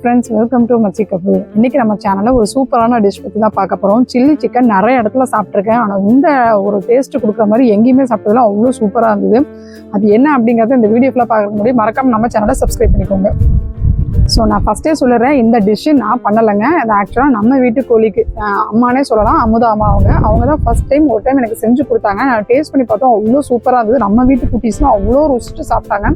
Friends, welcome to மச்சி cup. இன்னைக்கு நம்ம சேனலில் ஒரு சூப்பரான டிஷ் பற்றி தான் பார்க்க போகிறோம். சில்லி சிக்கன் நிறைய இடத்துல சாப்பிட்ருக்கேன், ஆனால் இந்த ஒரு டேஸ்ட்டு கொடுக்குற மாதிரி எங்கேயுமே சாப்பிட்டதுல அவ்வளோ சூப்பராக இருந்தது. அது என்ன அப்படிங்கிறத இந்த வீடியோ ஃபுல்லாக பார்க்க முடியும். மறக்காம நம்ம சேனலை சப்ஸ்கிரைப் பண்ணிக்கோங்க. ஸோ நான் ஃபஸ்ட்டே சொல்லுறேன், இந்த டிஷ்ஷு நான் பண்ணலைங்க. அது ஆக்சுவலாக நம்ம வீட்டு கோழிக்கு அம்மானே சொல்லலாம், அமுதா அம்மா அவங்க தான் ஃபஸ்ட் டைம் ஒரு டைம் எனக்கு செஞ்சு கொடுத்தாங்க. நான் டேஸ்ட் பண்ணி பார்த்தோம், அவ்வளோ சூப்பராக இருந்தது. நம்ம வீட்டு குட்டீஸ்லாம் அவ்வளோ ருசிச்சு சாப்பிட்டாங்க.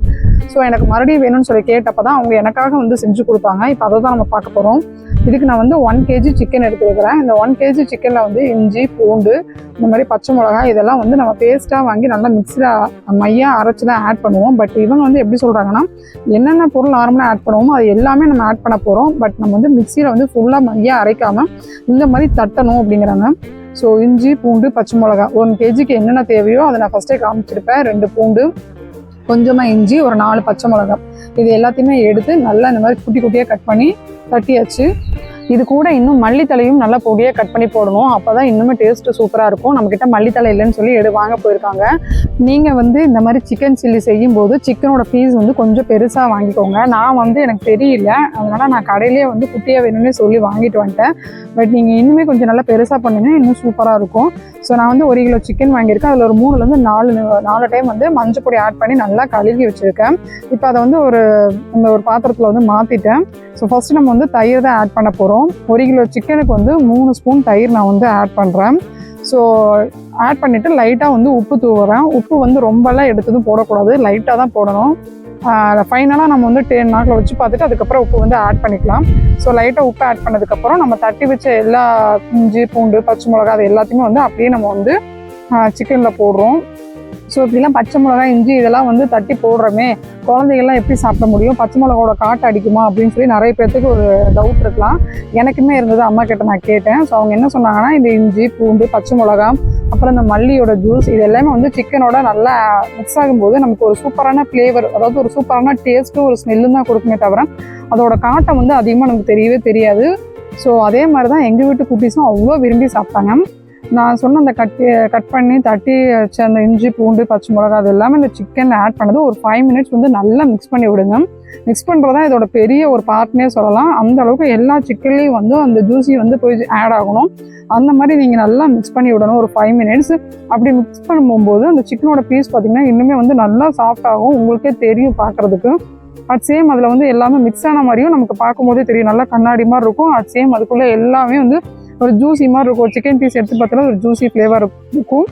ஸோ எனக்கு மறுபடியும் வேணும்னு சொல்லி கேட்டப்போ தான் அவங்க எனக்காக வந்து செஞ்சு கொடுத்தாங்க. இப்போ அதை தான் நம்ம பார்க்க போகிறோம். இதுக்கு நான் வந்து 1 kg சிக்கன் எடுத்துருக்கிறேன். இந்த 1 kg சிக்கனில் வந்து இஞ்சி, பூண்டு, இந்த மாதிரி பச்சை மிளகாய் இதெல்லாம் வந்து நம்ம பேஸ்ட்டாக வாங்கி நல்லா மிக்ஸில் மையாக அரைச்சி தான் ஆட் பண்ணுவோம். பட் இவங்க வந்து எப்படி சொல்கிறாங்கன்னா, என்னென்ன பொருள் நார்மலாக ஆட் பண்ணுவோமோ அது எல்லாமே நம்ம ஆட் பண்ண போகிறோம். பட் நம்ம வந்து மிக்ஸியில் வந்து ஃபுல்லாக மையாக அரைக்காமல் இந்த மாதிரி தட்டணும் அப்படிங்கிறாங்க. ஸோ இஞ்சி, பூண்டு, பச்சை மிளகாய் 1 kgக்கு என்னென்ன தேவையோ அதை நான் ஃபஸ்ட்டே காமிச்சிருப்பேன். 2 பூண்டு, கொஞ்சமாக இஞ்சி, ஒரு 4 பச்சை மிளகாய், இது எல்லாத்தையுமே எடுத்து நல்லா இந்த மாதிரி குட்டி குட்டியாக கட் பண்ணி தட்டியாச்சு. இது கூட இன்னும் மல்லித்தலையும் நல்லா பொடியாக கட் பண்ணி போடணும். அப்போ தான் இன்னுமே டேஸ்ட்டு சூப்பராக இருக்கும். நம்மக்கிட்ட மல்லித்தலை இல்லைன்னு சொல்லி வாங்க போயிருக்காங்க. நீங்கள் வந்து இந்த மாதிரி சிக்கன் சில்லி செய்யும்போது சிக்கனோட பீஸ் வந்து கொஞ்சம் பெருசாக வாங்கிக்கோங்க. நான் வந்து எனக்கு தெரியல, அதனால் நான் கடையிலே வந்து குட்டியாக வேணும்னு சொல்லி வாங்கிட்டு வந்துட்டேன். பட் நீங்கள் இன்னுமே கொஞ்சம் நல்லா பெருசாக பண்ணுங்க, இன்னும் சூப்பராக இருக்கும். ஸோ நான் வந்து 1 கிலோ சிக்கன் வாங்கியிருக்கேன். அதில் ஒரு 3 டைம் வந்து மஞ்சள் பொடி ஆட் பண்ணி நல்லா கழுவி வச்சுருக்கேன். இப்போ அதை வந்து ஒரு பாத்திரத்தில் வந்து மாற்றிட்டேன். ஸோ ஃபஸ்ட்டு நம்ம வந்து தயிர் தான் ஆட் பண்ண போகிறோம். 1 கிலோ சிக்கனுக்கு வந்து 3 ஸ்பூன் தயிர் நான் வந்து ஆட் பண்ணுறேன். ஸோ ஆட் பண்ணிவிட்டு லைட்டாக வந்து உப்பு தூவுறேன். உப்பு வந்து ரொம்பலாம் எடுத்ததும் போடக்கூடாது, லைட்டாக தான் போடணும். ஃபைனலாக நம்ம வந்து 10 நாக்கில் வச்சு பார்த்துட்டு அதுக்கப்புறம் உப்பு வந்து ஆட் பண்ணிக்கலாம். ஸோ லைட்டாக உப்பு ஆட் பண்ணதுக்கப்புறம் நம்ம தட்டி வச்ச எல்லா இஞ்சி, பூண்டு, பச்சை மிளகாய் அது எல்லாத்தையுமே வந்து அப்படியே நம்ம வந்து சிக்கனில் போடுறோம். ஸோ இப்படிலாம் பச்சை மிளகாய், இஞ்சி இதெல்லாம் வந்து தட்டி போடுறோமே, குழந்தைகள்லாம் எப்படி சாப்பிட முடியும், பச்சை மிளகாவோட காட்டு அடிக்குமா அப்படின்னு சொல்லி நிறைய பேர்த்துக்கு ஒரு டவுட் இருக்கலாம். எனக்குமே இருந்தது, அம்மா கிட்ட நான் கேட்டேன். ஸோ அவங்க என்ன சொன்னாங்கன்னா, இந்த இஞ்சி, பூண்டு, பச்சை மிளகாய், அப்புறம் இந்த மல்லியோட ஜூஸ் இது எல்லாமே வந்து சிக்கனோட நல்லா மிக்ஸ் ஆகும்போது நமக்கு ஒரு சூப்பரான ஃப்ளேவர், அதாவது ஒரு சூப்பரான டேஸ்ட்டும் ஒரு ஸ்மெல்லும் தான் கொடுக்குமே தவிர அதோட காட்டம் வந்து அதிகமாக நமக்கு தெரியவே தெரியாது. ஸோ அதே மாதிரி தான் எங்கள் வீட்டு குட்டீஸும் அவ்வளோ விரும்பி சாப்பிட்டாங்க. நான் சொன்ன அந்த கட் பண்ணி தட்டி வச்ச அந்த இஞ்சி, பூண்டு, பச்சை மிளகாய் அது எல்லாமே இந்த சிக்கனில் ஆட் பண்ணது ஒரு 5 மினிட்ஸ் வந்து நல்லா மிக்ஸ் பண்ணி விடுங்க. மிக்ஸ் பண்ணுறதா இதோட பெரிய ஒரு பார்ட்னே சொல்லலாம். அந்த அளவுக்கு எல்லா சிக்கன்லேயும் வந்து அந்த ஜூஸி வந்து போய் ஆட் ஆகணும். அந்த மாதிரி நீங்கள் நல்லா மிக்ஸ் பண்ணி விடணும் ஒரு 5 மினிட்ஸ். அப்படி மிக்ஸ் பண்ணும்போது அந்த சிக்கனோட பீஸ் பார்த்திங்கன்னா இன்னுமே வந்து நல்லா சாஃப்ட் ஆகும், உங்களுக்கே தெரியும் பார்க்குறதுக்கு. அட் சேம் அதில் வந்து எல்லாமே மிக்ஸ் ஆன மாதிரியும் நமக்கு பார்க்கும்போதே தெரியும், நல்லா கண்ணாடி மாதிரி இருக்கும். அட் சேம் அதுக்குள்ளே எல்லாமே வந்து ஒரு ஜூஸி மாதிரி இருக்கும். சிக்கன் பீஸ் எடுத்து பார்த்தா ஒரு ஜூஸி ஃப்ளேவர் இருக்கும்.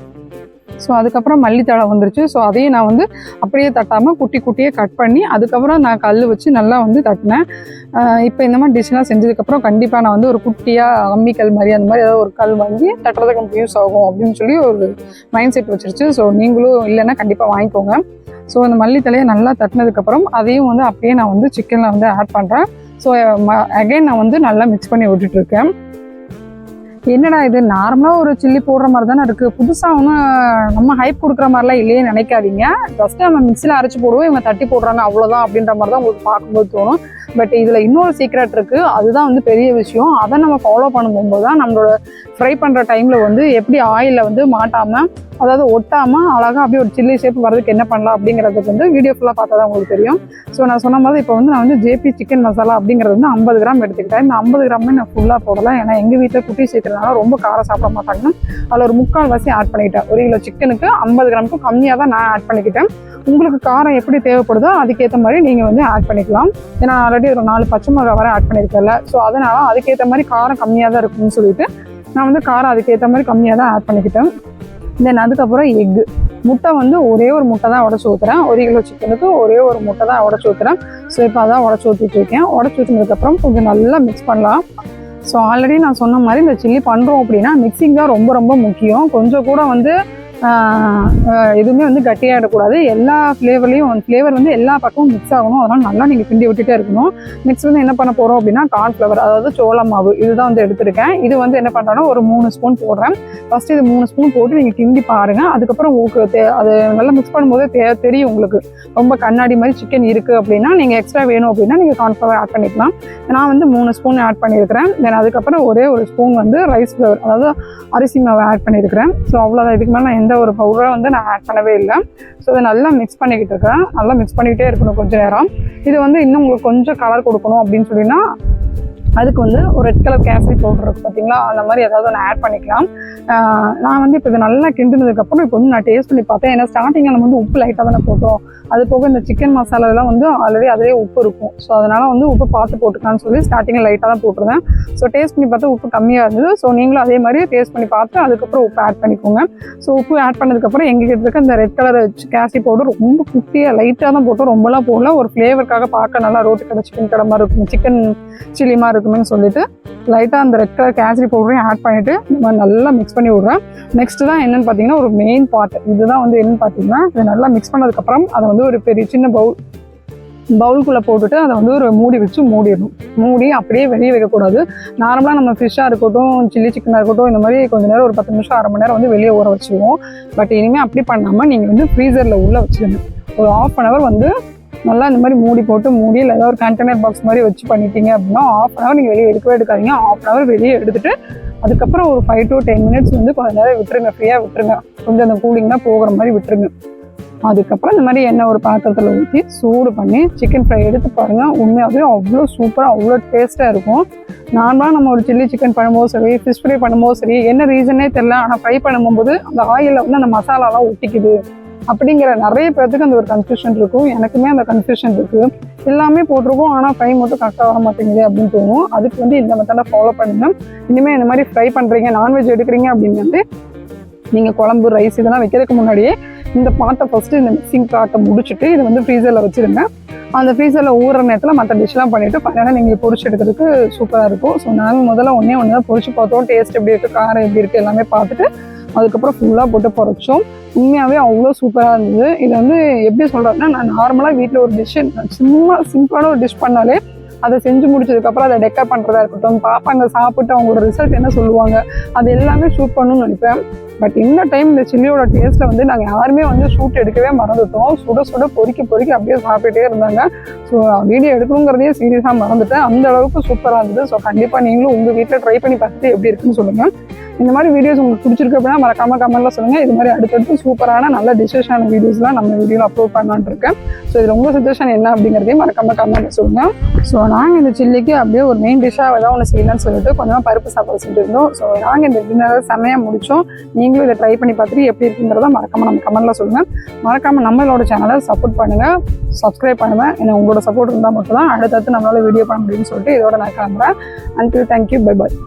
ஸோ அதுக்கப்புறம் மல்லித்தழை வந்துருச்சு. ஸோ அதையும் நான் வந்து அப்படியே தட்டாமல் குட்டி குட்டியே கட் பண்ணி அதுக்கப்புறம் நான் கல் வச்சு நல்லா வந்து தட்டினேன். இப்போ இந்த மாதிரி டிஷ்ஷெலாம் செஞ்சதுக்கப்புறம் கண்டிப்பாக நான் வந்து ஒரு குட்டியாக அம்மிக்கல் மாதிரி அந்த மாதிரி ஏதாவது ஒரு கல் வாங்கி தட்டுறதுக்கு நமக்கு யூஸ் ஆகும் அப்படின்னு சொல்லி ஒரு மைண்ட் செட் வச்சிருச்சு. ஸோ நீங்களும் இல்லைன்னா கண்டிப்பாக வாங்கிக்கோங்க. ஸோ அந்த மல்லித்தலையை நல்லா தட்டினதுக்கப்புறம் அதையும் வந்து அப்படியே நான் வந்து சிக்கனில் வந்து ஆட் பண்ணுறேன். ஸோ அகைன் நான் வந்து நல்லா மிக்ஸ் பண்ணி விட்டுட்ருக்கேன். என்னடா இது நார்மலாக ஒரு சில்லி போடுற மாதிரி தானே இருக்குது, புதுசாக ஒன்றும் நம்ம ஹைப் கொடுக்குற மாதிரிலாம் இல்லையே நினைக்காதீங்க. ஜஸ்ட்டு நம்ம மிக்ஸியில் அரைச்சி போடுவோம், இவங்க தட்டி போடுறாங்க அவ்வளோதான் அப்படின்ற மாதிரி தான் உங்களுக்கு பார்க்கும்போது தோணும். பட் இதில் இன்னொரு சீக்ரெட் இருக்குது, அதுதான் வந்து பெரிய விஷயம். அதை நம்ம ஃபாலோ பண்ணும்போது தான் நம்மளோட ஃப்ரை பண்ணுற டைமில் வந்து எப்படி ஆயிலில் வந்து மாட்டாமல், அதாவது ஒட்டாமல் அழகாக அப்படியே ஒரு சில்லி ஷேப் வரதுக்கு என்ன பண்ணலாம் அப்படிங்கிறதுக்கு வந்து வீடியோ ஃபுல்லாக பார்த்தா தான் உங்களுக்கு தெரியும். ஸோ நான் சொன்ன மாதிரி இப்போ வந்து நான் வந்து ஜேபி சிக்கன் மசாலா அப்படிங்கிறது வந்து 50 கிராம் எடுத்துக்கிட்டேன். இந்த 50 கிராமே நான் ஃபுல்லாக போடலாம், ஏன்னா எங்கள் வீட்டில் குட்டி சேர்க்கறதுனால ரொம்ப காரம் சாப்பிட மாட்டாங்க. அதில் ஒரு 3/4 ஆட் பண்ணிக்கிட்டேன். 1 கிலோ சிக்கனுக்கு 50 கிராமுக்கும் கம்மியாக தான் நான் ஆட் பண்ணிக்கிட்டேன். உங்களுக்கு காரம் எப்படி தேவைப்படுதோ அதுக்கேற்ற மாதிரி நீங்கள் வந்து ஆட் பண்ணிக்கலாம். ஏன்னா ஆல்ரெடி ஒரு 4 பச்சை மிளகாய் வரை ஆட் பண்ணியிருக்கல. ஸோ அதனால் அதுக்கேற்ற மாதிரி காரம் கம்மியாக தான் இருக்குன்னு சொல்லிட்டு நான் வந்து காரம் அதுக்கேற்ற மாதிரி கம்மியாக தான் ஆட் பண்ணிக்கிட்டேன். தென் அதுக்கப்புறம் எக்கு, முட்டை வந்து ஒரே ஒரு முட்டை தான் உடச்சி ஊற்றுறேன். 1 கிலோ சிக்கனுக்கு ஒரே ஒரு முட்டை தான் உடச்சி ஊற்றுறேன். ஸோ இப்போ அதான் உடச்சி ஊற்றிட்டுருக்கேன். உடச்சி ஊற்றினதுக்கப்புறம் கொஞ்சம் நல்லா மிக்ஸ் பண்ணலாம். ஸோ ஆல்ரெடி நான் சொன்ன மாதிரி இந்த சில்லி பண்ணுறோம் அப்படின்னா மிக்சிங் தான் ரொம்ப ரொம்ப முக்கியம். கொஞ்சம் கூட வந்து எதுவுமே வந்து கட்டியாகிடக்கூடாது. எல்லா ஃப்ளேவர் வந்து எல்லா பக்கமும் மிக்ஸ் ஆகணும். அதனால் நல்லா நீங்கள் கிண்டி விட்டுட்டே இருக்கணும். நெக்ஸ்ட் வந்து என்ன பண்ண போகிறோம் அப்படின்னா கார்ன்ஃப்ளவர், அதாவது சோள மாவு இதுதான் வந்து எடுத்துருக்கேன். இது வந்து என்ன பண்ணுறேன்னா ஒரு 3 ஸ்பூன் போடுறேன். ஃபஸ்ட்டு இது 3 ஸ்பூன் போட்டு நீங்கள் கிண்டி பாருங்கள். அதுக்கப்புறம் உங்களுக்கு அது நல்லா மிக்ஸ் பண்ணும்போதே தெரியும் உங்களுக்கு ரொம்ப கண்ணாடி மாதிரி சிக்கன் இருக்குது அப்படின்னா நீங்கள் எக்ஸ்ட்ரா வேணும் அப்படின்னா நீங்கள் கார்ன்ஃப்ளவர் ஆட் பண்ணிக்கலாம். நான் வந்து 3 ஸ்பூன் ஆட் பண்ணியிருக்கிறேன். தென் அதுக்கப்புறம் ஒரே ஒரு ஸ்பூன் வந்து ரைஸ் ஃப்ளவர், அதாவது அரிசி மாவை ஆட் பண்ணியிருக்கிறேன். ஸோ அவ்வளோதான், இதுக்கு மேலே நான் எந்த ஒரு பவுடரும் வந்து நான் ஆட் பண்ணவே இல்லை. ஸோ இதை நல்லா மிக்ஸ் பண்ணிக்கிட்டு இருக்கேன். நல்லா மிக்ஸ் பண்ணிக்கிட்டே இருக்கணும் கொஞ்சம் நேரம். இது வந்து இன்னும் உங்களுக்கு கொஞ்சம் கலர் கொடுக்கணும் அப்படின்னு சொல்லினா அதுக்கு வந்து ஒரு ரெட் கலர் கேசரி பவுடர் இருக்குது பார்த்தீங்களா, அந்த மாதிரி ஏதாவது ஒன்று ஆட் பண்ணிக்கலாம். நான் வந்து இப்போ இது நல்லா கிண்டினதுக்கப்புறம் இப்போ வந்து நான் டேஸ்ட் பண்ணி பார்த்தேன். ஏன்னா ஸ்டார்டிங்கில் நம்ம வந்து உப்பு லைட்டாக தானே போட்டோம். அது போக இந்த சிக்கன் மசாலாலாம் வந்து ஆல்ரெடி அதிலே உப்பு இருக்கும். ஸோ அதனால் வந்து உப்பு பார்த்து போட்டுக்கலான்னு சொல்லி ஸ்டார்டிங்கில் லைட்டாக தான் போட்டிருந்தேன். ஸோ டேஸ்ட் பண்ணி பார்த்தா உப்பு கம்மியாக இருந்தது. ஸோ நீங்களும் அதே மாதிரி டேஸ்ட் பண்ணி பார்த்து அதுக்கப்புறம் உப்பு ஆட் பண்ணிக்கோங்க. ஸோ உப்பு ஆட் பண்ணதுக்கப்புறம் எங்ககிட்ட இருக்க இந்த ரெட் கலர் கேசரி பவுடர் ரொம்ப குட்டியாக லைட்டாக தான் போட்டோம், ரொம்பலாம் போடல. ஒரு ஃப்ளேவருக்காக பார்க்க நல்லா ரோட்டு கடை சிக்கன் கடை மாதிரி இருக்கும், சிக்கன் சில்லி மாதிரி இருக்குன்னு சொல்லிட்டு லைட்டாக அந்த ரெட் கலர் கேசரி பவுடரையும் ஆட் பண்ணிவிட்டு இந்த மாதிரி நல்லா மிக்ஸ் பண்ணி விட்றேன். நெக்ஸ்ட்டு தான் என்னென்னு பார்த்தீங்கன்னா ஒரு மெயின் பார்ட். இதுதான் வந்து என்னென்னு பார்த்தீங்கன்னா இதை நல்லா மிக்ஸ் பண்ணதுக்கப்புறம் அதை வந்து ஒரு பெரிய சின்ன பவுலுக்குள்ளே போட்டுட்டு அதை வந்து ஒரு மூடி வச்சு மூடிடணும். மூடி அப்படியே வெளியே வைக்கக்கூடாது. நார்மலாக நம்ம ஃபிஷ்ஷாக இருக்கட்டும், சில்லி சிக்கனாக இருக்கட்டும், இந்த மாதிரி கொஞ்சம் நேரம் ஒரு 10 நிமிஷம் 1/2 மணி நேரம் வந்து வெளியே ஊற வச்சுருவோம். பட் இனிமேல் அப்படி பண்ணாமல் நீங்கள் வந்து ஃப்ரீசரில் உள்ளே வச்சுருங்க. ஒரு 1/2 அன் ஹவர் வந்து நல்லா இந்த மாதிரி மூடி போட்டு மூடி இல்லை ஏதாவது ஒரு கண்டெய்னர் பாக்ஸ் மாதிரி வச்சு பண்ணிட்டீங்க அப்படின்னா 1/2 அன் ஹவர் நீங்கள் வெளியே எடுக்காதீங்க. 1/2 அன் ஹவர் வெளியே எடுத்துகிட்டு அதுக்கப்புறம் ஒரு 5 to 10 மினிட்ஸ் வந்து கொஞ்சம் நேரம் விட்டுருங்க, ஃப்ரீயாக விட்டுருங்க. கொஞ்சம் அந்த கூலிங்னா போகிற மாதிரி விட்டுருங்க. அதுக்கப்புறம் இந்த மாதிரி எண்ணெய் ஒரு பாத்திரத்தில் ஊற்றி சூடு பண்ணி சிக்கன் ஃப்ரை எடுத்து பாருங்கள். உண்மையாகவே அவ்வளோ சூப்பராக அவ்வளோ டேஸ்ட்டாக இருக்கும். நார்மலாக நம்ம ஒரு சில்லி சிக்கன் பண்ணும்போது சரி, ஃபிஷ் ஃப்ரை பண்ணும்போது சரி, என்ன ரீசனே தெரில, ஆனால் ஃப்ரை பண்ணும்போது அந்த ஆயிலில் வந்து அந்த மசாலாலாம் ஒட்டிக்குது அப்படிங்கிற நிறைய பேர்த்துக்கு அந்த ஒரு கன்ஃபியூஷன் இருக்கும். எனக்குமே அந்த கன்ஃபியூஷன் இருக்குது. எல்லாமே போட்டிருக்கோம் ஆனால் ஃப்ரை மட்டும் கரெக்டாக வர மாட்டேங்குது அப்படின்னு தோணும். அதுக்கு வந்து இந்த மெத்தடை ஃபாலோ பண்ணுங்கள். இனிமேல் இந்த மாதிரி ஃப்ரை பண்ணுறீங்க, நான்வெஜ் எடுக்கிறீங்க அப்படின்னு வந்து நீங்கள் குழம்பு ரைஸ் இதெல்லாம் வைக்கிறதுக்கு முன்னாடியே இந்த பாட்டை ஃபஸ்ட்டு இந்த மிக்சிங் பாட்டை முடிச்சுட்டு இதை வந்து ஃப்ரீசரில் வச்சுருங்க. அந்த ஃப்ரீசரில் ஊறுற நேரத்தில் மற்ற டிஷ்லாம் பண்ணிவிட்டு ஃபைனலாக நீங்கள் பொரிச்சு எடுக்கிறதுக்கு சூப்பராக இருக்கும். ஸோ நாங்கள் முதல்ல ஒன்றே தான் பொரிச்சு பார்த்தோம். டேஸ்ட் எப்படி இருக்குது, காரம் எப்படி இருக்குது எல்லாமே பார்த்துட்டு அதுக்கப்புறம் ஃபுல்லாக போட்டு பொரிச்சோம். உண்மையாகவே அவ்வளோ சூப்பராக இருந்தது. இது வந்து எப்படி சொல்கிறதுனா, நான் நார்மலாக வீட்டில் ஒரு டிஷ்ஷு சும்மா சிம்பிளான ஒரு டிஷ் பண்ணாலே அதை செஞ்சு முடிச்சதுக்கப்புறம் அதை டெக்கர் பண்ணுறதா இருக்கட்டும், பாப்பாங்க சாப்பிட்டு அவங்களோட ரிசல்ட் என்ன சொல்லுவாங்க, அது எல்லாமே ஷூட் பண்ணணும்னு நினைப்பேன். பட் இந்த டைம் இந்த சில்லியோட டேஸ்ட்டில் வந்து நாங்கள் யாருமே வந்து ஷூட் எடுக்கவே மறந்துட்டோம். சுட சுட பொறிக்கி அப்படியே சாப்பிட்டுட்டே இருந்தாங்க. ஸோ வீடியோ எடுக்கணுங்கிறதையே சீரியஸாக மறந்துட்டேன். அந்த அளவுக்கு சூப்பராக இருந்தது. ஸோ கண்டிப்பாக நீங்களும் உங்கள் வீட்டில் ட்ரை பண்ணி பார்த்துட்டு எப்படி இருக்குன்னு சொல்லுங்கள். இந்த மாதிரி வீடியோஸ் உங்களுக்கு பிடிச்சிருக்கு அப்படின்னா மறக்காமல் கமெண்ட்டில் சொல்லுங்கள். இது மாதிரி அடுத்தடுத்து சூப்பரான நல்ல டிஷஸான வீடியோஸ்லாம் நம்ம வீடியோவில் அப்லோட் பண்ணலான்னு இருக்கேன். ஸோ இதில் உங்கள் சஜஷன் என்ன அப்படிங்கிறதையும் மறக்காமல் கமெண்ட்டில் சொல்லுங்கள். ஸோ நாங்கள் இந்த சில்லிக்கு அப்படியே ஒரு மெயின் டிஷ்ஷாக ஏதாவது ஒன்று செய்யலாம்னு சொல்லிட்டு கொஞ்சமாக பருப்பு சாப்பாடு செஞ்சுருந்தோம். ஸோ நாங்கள் இந்த டின்னர் செம்மையாக முடித்தோம். நீங்களும் இதை ட்ரை பண்ணி பார்த்துட்டு எப்படி இருக்குங்கிறத மறக்காமல் நம்ம கமெண்ட்டில் சொல்லுங்கள். மறக்காமல் நம்மளோட சேனலை சப்போர்ட் பண்ணுங்கள், சப்ஸ்கிரைப் பண்ணுவேன். ஏன்னா உங்களோட சப்போர்ட் இருந்தால் மட்டும் தான் அடுத்தடுத்து நம்மளால் வீடியோ பண்ண முடியும்னு சொல்லிட்டு இதோட நான் கிளம்புறேன். Until thank you, bye bye.